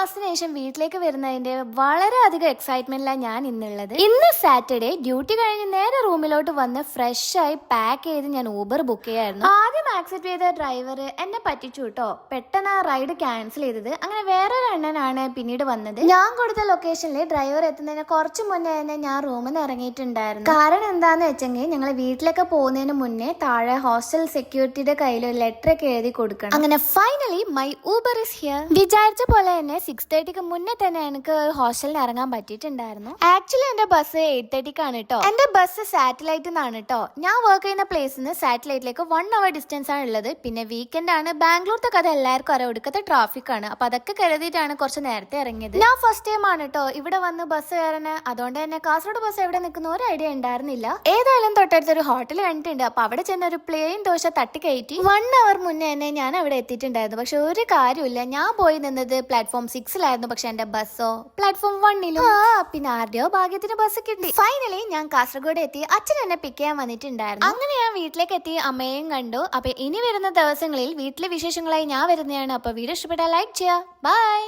മാസത്തിന് ശേഷം വീട്ടിലേക്ക് വരുന്നതിന്റെ വളരെയധികം എക്സൈറ്റ്മെന്റിലാണ് ഞാൻ ഇന്നുള്ളത്. ഇന്ന് സാറ്റർഡേ ഡ്യൂട്ടി കഴിഞ്ഞ് നേരെ റൂമിലോട്ട് വന്ന് ഫ്രഷ് ആയി പാക്ക് ചെയ്ത് ഞാൻ ഊബർ ബുക്ക് ചെയ്യായിരുന്നു. ആദ്യം ആക്സെപ്റ്റ് ചെയ്ത ഡ്രൈവർ എന്നെ പറ്റിച്ചു കേട്ടോ. പെട്ടെന്ന് ആ റൈഡ് ക്യാൻസൽ ചെയ്തത്. അങ്ങനെ വേറൊരു അണ്ണനാണ് പിന്നീട് വന്നത്. ഞാൻ കൊടുത്ത ലൊക്കേഷനിൽ ഡ്രൈവർ എത്തുന്നതിന് കുറച്ച് മുന്നേ തന്നെ ഞാൻ റൂമിൽ നിന്ന് ഇറങ്ങിയിട്ടുണ്ടായിരുന്നു. കാരണം എന്താന്ന് വെച്ചെങ്കിൽ ഞങ്ങൾ വീട്ടിലൊക്കെ പോകുന്നതിന് മുന്നേ താഴെ ഹോസ്റ്റൽ സെക്യൂരിറ്റിയുടെ കയ്യിൽ ഒരു ലെറ്റർ ഒക്കെ എഴുതി കൊടുക്കണം. അങ്ങനെ finally my Uber is here. വിചാരിച്ച പോലെ തന്നെ 6:30 മുന്നേ തന്നെ എനിക്ക് ഹോസ്റ്റലിൽ ഇറങ്ങാൻ പറ്റിയിട്ടുണ്ടായിരുന്നു. ആക്ച്വലി എന്റെ ബസ് 8:30 കേട്ടോ. എന്റെ ബസ് സാറ്റലൈറ്റ് നിന്നാണ് കേട്ടോ. ഞാൻ വർക്ക് ചെയ്യുന്ന പ്ലേസിൽ നിന്ന് സാറ്റലൈറ്റിലേക്ക് 1 hour ഡിസ്റ്റൻസ് ആണ് ഉള്ളത്. പിന്നെ വീക്കെൻഡ് ആണ്. ബാംഗ്ലൂർത്തെ കഥ എല്ലാവർക്കും അറിയാം. ഒടുക്കത്തെ ട്രാഫിക് ആണ്. അപ്പൊ അതൊക്കെ കരുതിയിട്ടാണ് കുറച്ച് നേരത്തെ ഇറങ്ങിയത്. ഞാൻ ഫസ്റ്റ് ടൈം ആണ് കേട്ടോ ഇവിടെ വന്ന് ബസ് കയറാന്. അതുകൊണ്ട് തന്നെ കാസർഗോഡ് ബസ് എവിടെ നിൽക്കുന്ന ഒരു ഐഡിയ ഉണ്ടായിരുന്നില്ല. ഏതായാലും തൊട്ടടുത്ത് ഒരു ഹോട്ടൽ കണ്ടിട്ടുണ്ട്. അപ്പൊ അവിടെ ചെന്ന ഒരു പ്ലെയിൻ ദോശ തട്ടിക്കയറ്റി 1 hour മുന്നേ തന്നെ ഞാൻ അവിടെ എത്തിയിട്ടുണ്ടായിരുന്നു. പക്ഷെ ഒരു കാര്യമില്ല, ഞാൻ പോയി നിന്നത് പ്ലാറ്റ്ഫോം 6-ലായിരുന്നു. പക്ഷെ എന്റെ ബസ്സോ പ്ലാറ്റ്ഫോം 1-ലും. പിന്നെ ആരുടെയോ ഭാഗ്യത്തിന് ബസ് കിട്ടി. ഫൈനലി ഞാൻ കാസർഗോഡ് എത്തി. അച്ഛൻ എന്നെ പിക്ക് ചെയ്യാൻ വന്നിട്ടുണ്ടായിരുന്നു. അങ്ങനെ ഞാൻ വീട്ടിലേക്ക് എത്തി. അമ്മയും കണ്ടു. അപ്പൊ ഇനി വരുന്ന ദിവസങ്ങളിൽ വീട്ടിലെ വിശേഷങ്ങളായി ഞാൻ വരുന്നതാണ്. അപ്പൊ വീഡിയോ ഇഷ്ടപ്പെട്ടാൽ ലൈക്ക് ചെയ്യാം. ബൈ.